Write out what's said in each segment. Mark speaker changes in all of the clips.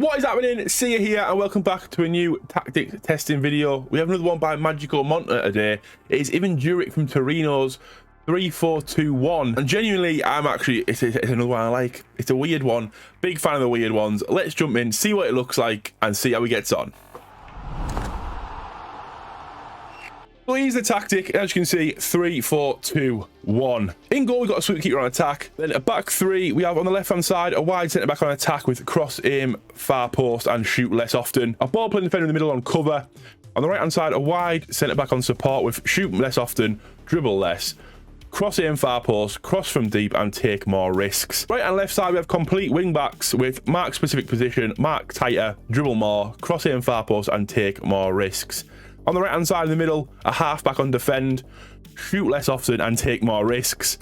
Speaker 1: What is happening? See you here and welcome back to a new tactic testing video. We have another one by Magical Monta today. It is JURIC from Torino's 3421, and genuinely it's another one I like. It's a weird one, big fan of the weird ones. Let's jump in, see what it looks like and see how he gets on. So here's the tactic. As you can see, 3-4-2-1. In goal, we've got a sweep keeper on attack. Then a back three, we have on the left-hand side a wide centre-back on attack with cross aim, far post, and shoot less often. A ball-playing defender in the middle on cover. On the right-hand side, a wide centre-back on support with shoot less often, dribble less, cross aim, far post, cross from deep, and take more risks. Right and left side, we have complete wing-backs with mark-specific position, mark tighter, dribble more, cross aim, far post, and take more risks. On the right hand side in the middle, a half-back on defend, shoot less often and take more risks.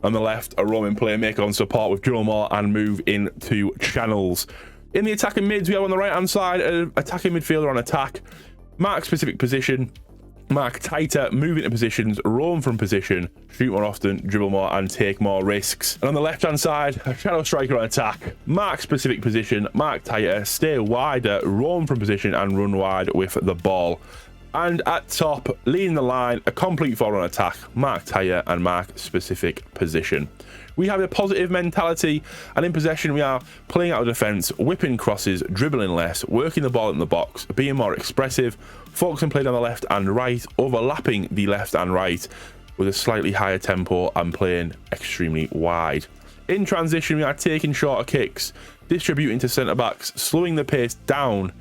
Speaker 1: On the left, a roaming playmaker on support with dribble more and move into channels. In the attacking mids, we have on the right hand side an attacking midfielder on attack, mark specific position, mark tighter, move into positions, roam from position, shoot more often, dribble more and take more risks. And on the left hand side, a shadow striker on attack, mark specific position, mark tighter, stay wider, roam from position and run wide with the ball. And at top, leading the line, a complete forward on attack, mark tighter and mark specific position. We have a positive mentality, and in possession we are playing out of defence, whipping crosses, dribbling less, working the ball in the box, being more expressive, focusing play down the left and right, overlapping the left and right with a slightly higher tempo and playing extremely wide. In transition we are taking shorter kicks, distributing to centre backs, slowing the pace down,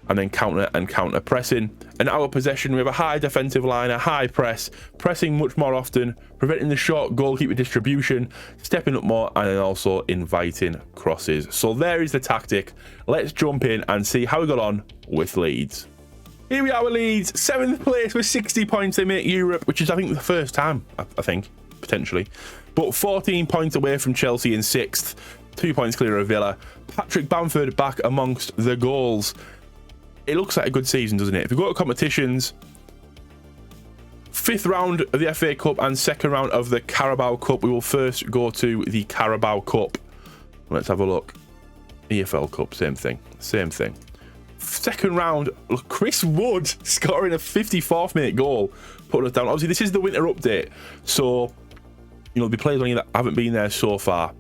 Speaker 1: and then counter pressing. And out of possession we have a high defensive line, a high press, pressing much more often, preventing the short goalkeeper distribution, stepping up more, and then also inviting crosses. So there is the tactic. Let's jump in and see how we got on with Leeds. Here we are with Leeds, 7th place with 60 points. They make Europe, which is I think the first time, I think, potentially, but 14 points away from Chelsea in 6th, 2 points clear of Villa. Patrick Bamford back amongst the goals. It looks like a good season, doesn't it? If we go to competitions, 5th round of the FA Cup and 2nd round of the Carabao Cup. We will first go to the Carabao Cup. Let's have a look. EFL Cup, same thing. 2nd round, look, Chris Wood scoring a 54th minute goal, putting us down. Obviously, this is the winter update, so there'll be players on here that haven't been there so far.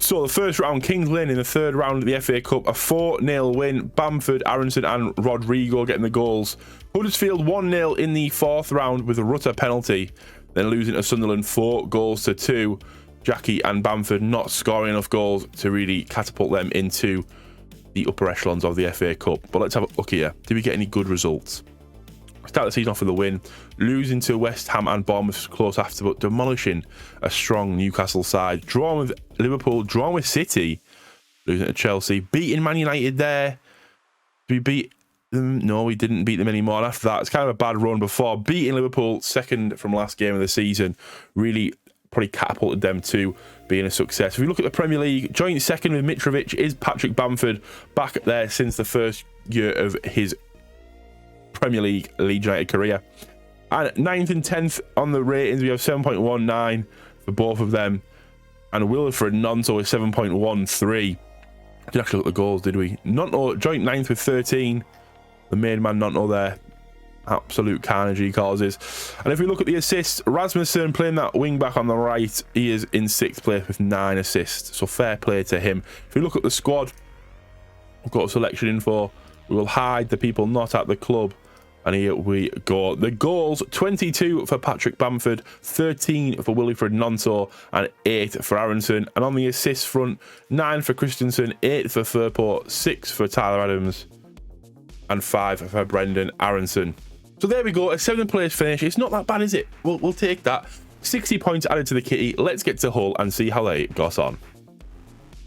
Speaker 1: So the first round, Kings Lynn in the 3rd round of the FA Cup, a 4-0 win. Bamford, Aronson and Rodrigo getting the goals. Huddersfield 1-0 in the 4th round with a Rutter penalty, then losing to Sunderland 4-2. Jackie and Bamford not scoring enough goals to really catapult them into the upper echelons of the FA Cup. But let's have a look here. Did we get any good results? Start the season off with a win, losing to West Ham and Bournemouth close after, but demolishing a strong Newcastle side. Drawn with Liverpool, drawn with City, losing to Chelsea, beating Man United there. Did we beat them? No, we didn't beat them anymore. And after that, it's kind of a bad run before beating Liverpool, 2nd from last game of the season. Really probably catapulted them to being a success. If we look at the Premier League, joint 2nd with Mitrovic is Patrick Bamford, back there since the first year of his Premier League Leeds United career. And 9th and 10th on the ratings, we have 7.19 for both of them, and Wilfred Gnonto with 7.13. Didn't actually look at the goals, did we? Gnonto joint 9th with 13. The main man Gnonto there, absolute carnage he causes. And if we look at the assists, Rasmussen playing that wing back on the right, he is in 6th place with 9 assists, so fair play to him. If we look at the squad, we've got selection info. We will hide the people not at the club. And here we go. The goals, 22 for Patrick Bamford, 13 for Wilfred Gnonto, and 8 for Aronson. And on the assist front, 9 for Christensen, 8 for Firpo, 6 for Tyler Adams, and 5 for Brendan Aronson. So there we go, a 7th place finish. It's not that bad, is it? We'll take that. 60 points added to the kitty. Let's get to Hull and see how they got on.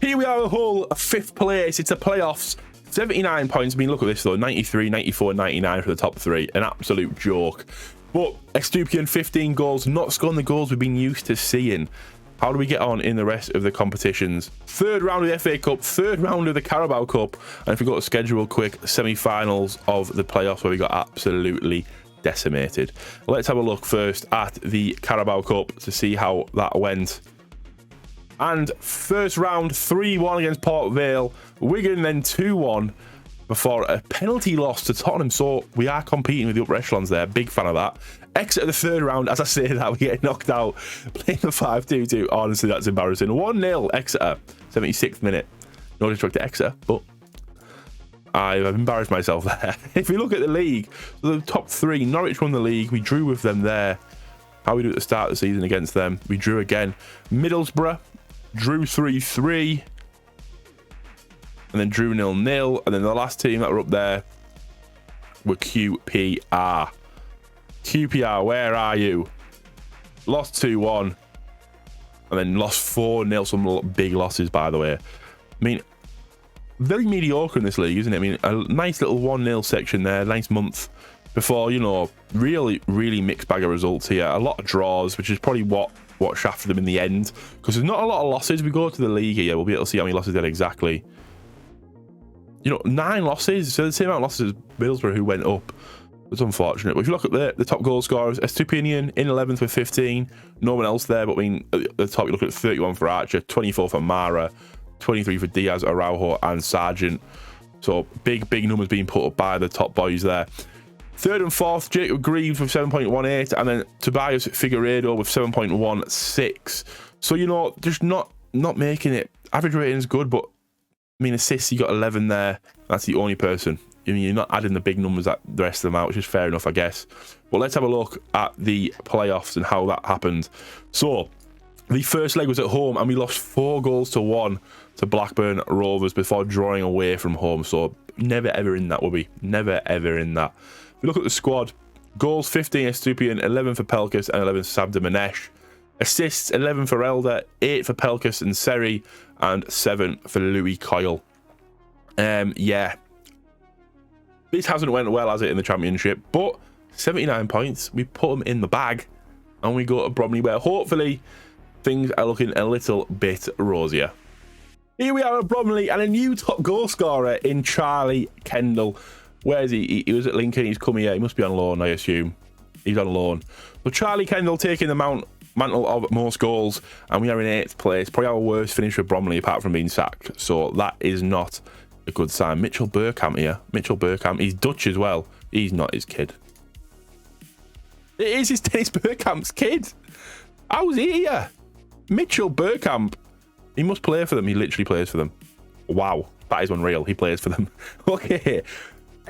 Speaker 1: Here we are at Hull, 5th place. It's a playoffs. 79 points. I mean, look at this though, 93, 94, 99 for the top 3. An absolute joke. But Estupiñán, 15 goals, not scoring the goals we've been used to seeing. How do we get on in the rest of the competitions? 3rd round of the FA Cup, 3rd round of the Carabao Cup, and if we go to schedule quick, semi-finals of the playoffs where we got absolutely decimated. Let's have a look first at the Carabao Cup to see how that went. And first round, 3-1 against Port Vale. Wigan then 2-1 before a penalty loss to Tottenham. So we are competing with the upper echelons there. Big fan of that. Exit of the third round, as I say that, we get knocked out. Playing the 5-2-2. Honestly, that's embarrassing. 1-0 Exeter, 76th minute. No disrespect to Exeter, but I've embarrassed myself there. If we look at the league, the top three, Norwich won the league. We drew with them there. How we do at the start of the season against them. We drew again. Middlesbrough drew 3-3. And then drew 0-0. And then the last team that were up there were QPR. QPR, where are you? Lost 2-1. And then lost 4-0. Some big losses, by the way. I mean, very mediocre in this league, isn't it? I mean, a nice little 1-0 section there. Nice month before, you know, really, really mixed bag of results here. A lot of draws, which is probably what shafted them in the end. Because there's not a lot of losses. We go to the league here. We'll be able to see how many losses they had exactly. You know, 9 losses. So the same amount of losses as Middlesbrough, who went up. It's unfortunate. But if you look at the top goal scorers, Estupinian in 11th with 15. No one else there. But I mean, at the top, you look at 31 for Archer, 24 for Mara, 23 for Diaz, Araujo, and Sargent. So big numbers being put up by the top boys there. Third and fourth, Jacob Greaves with 7.18, and then Tobias Figueiredo with 7.16. So, you know, just not making it. Average rating is good, but I mean, assists, you got 11 there. That's the only person. I mean, you're not adding the big numbers that the rest of them out, which is fair enough, I guess. But let's have a look at the playoffs and how that happened. So, the first leg was at home, and we lost 4-1 to Blackburn Rovers before drawing away from home. So, never ever in that, will we? Never ever in that. If we look at the squad, goals 15 Estupian, 11 for Pelkas, and 11 for Sabda Manesh. Assists 11 for Elder, 8 for Pelkas and Seri, and 7 for Louis Coyle. Yeah. This hasn't went well, has it, in the Championship? But 79 points, we put them in the bag, and we go to Bromley, where hopefully things are looking a little bit rosier. Here we are at Bromley, and a new top goal scorer in Charlie Kendall. Where is he? He was at Lincoln. He's come here. He must be on loan, I assume. He's on loan. So Charlie Kendall taking the mantle of most goals, and we are in 8th place. Probably our worst finish for Bromley, apart from being sacked. So that is not a good sign. Mitchell Burkamp here. Mitchell Burkamp. He's Dutch as well. He's not his kid. It is his Dennis Burkamp's kid. How's he here? Mitchell Burkamp. He must play for them. He literally plays for them. Wow. That is unreal. He plays for them. Okay.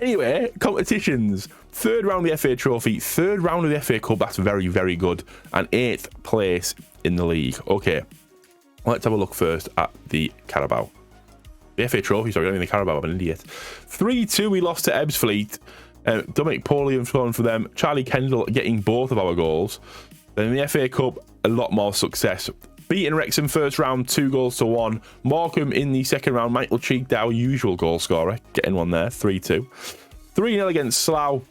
Speaker 1: Anyway, competitions. 3rd round of the FA Trophy. 3rd round of the FA Cup. That's very, very good. And 8th place in the league. Okay. Let's have a look first at the Carabao. The FA Trophy, sorry, I don't mean the Carabao. I'm an idiot. 3-2 we lost to Ebbsfleet. Dominic Paulian scoring for them. Charlie Kendall getting both of our goals. Then in the FA Cup, a lot more success. Beating Wrexham first round, 2-1. Morecambe in the second round. Michael Cheek, our usual goal scorer, getting one there, 3-2. 3-0 against Slough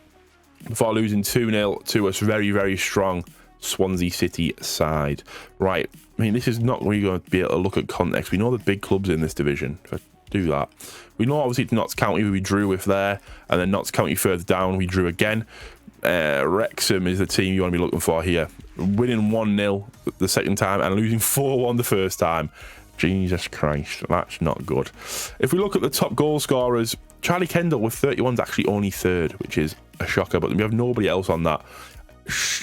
Speaker 1: before losing 2-0 to a very, very strong Swansea City side. Right, I mean, this is not really going to be able to look at context. We know the big clubs in this division. If I do that, we know obviously Notts County we drew with there, and then Notts County further down we drew again. Wrexham is the team you want to be looking for here. Winning 1-0 the second time and losing 4-1 the first time. Jesus Christ, that's not good. If we look at the top goal scorers, Charlie Kendall with 31 is actually only 3rd, which is a shocker, but we have nobody else on that.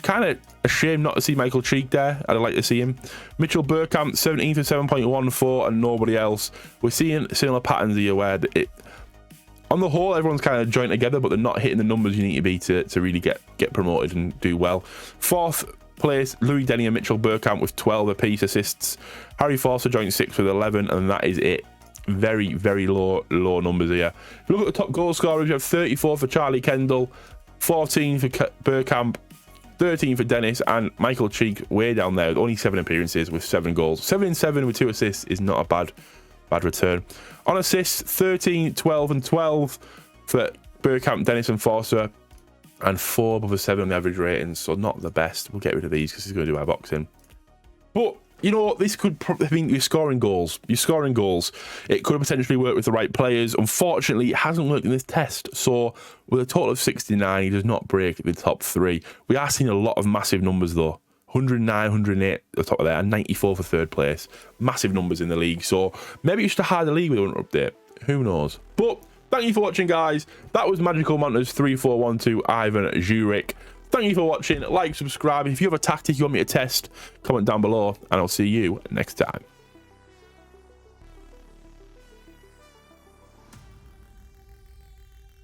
Speaker 1: Kind of a shame not to see Michael Cheek there. I'd like to see him. Mitchell Burkamp, 17th with 7.14, and nobody else. We're seeing similar patterns here where on the whole, everyone's kind of joined together, but they're not hitting the numbers you need to be to really get promoted and do well. 4th place, Louis Denny and Mitchell Burkamp with 12 apiece assists. Harry Forster joined 6th with 11, and that is it. Very, very low numbers here. If you look at the top goal scorers, you have 34 for Charlie Kendall, 14 for Burkamp, 13 for Dennis, and Michael Cheek way down there with only 7 appearances with 7 goals. 7 in 7 with 2 assists is not a bad return. On assists, 13, 12, and 12 for Burkamp, Dennis, and Forster, and 4 above a 7 on the average ratings. So not the best. We'll get rid of these because he's going to do our boxing. But you know, this could probably, I mean, you're scoring goals. It could potentially work with the right players. Unfortunately, it hasn't worked in this test. So with a total of 69, he does not break the top 3. We are seeing a lot of massive numbers though. 109, 108 at the top of there, and 94 for third place. Massive numbers in the league. So maybe you should hide the league with an update. Who knows? But thank you for watching, guys. That was Magical Monsters 3412 Ivan JURIC. Thank you for watching. Like, subscribe. If you have a tactic you want me to test, comment down below, and I'll see you next time.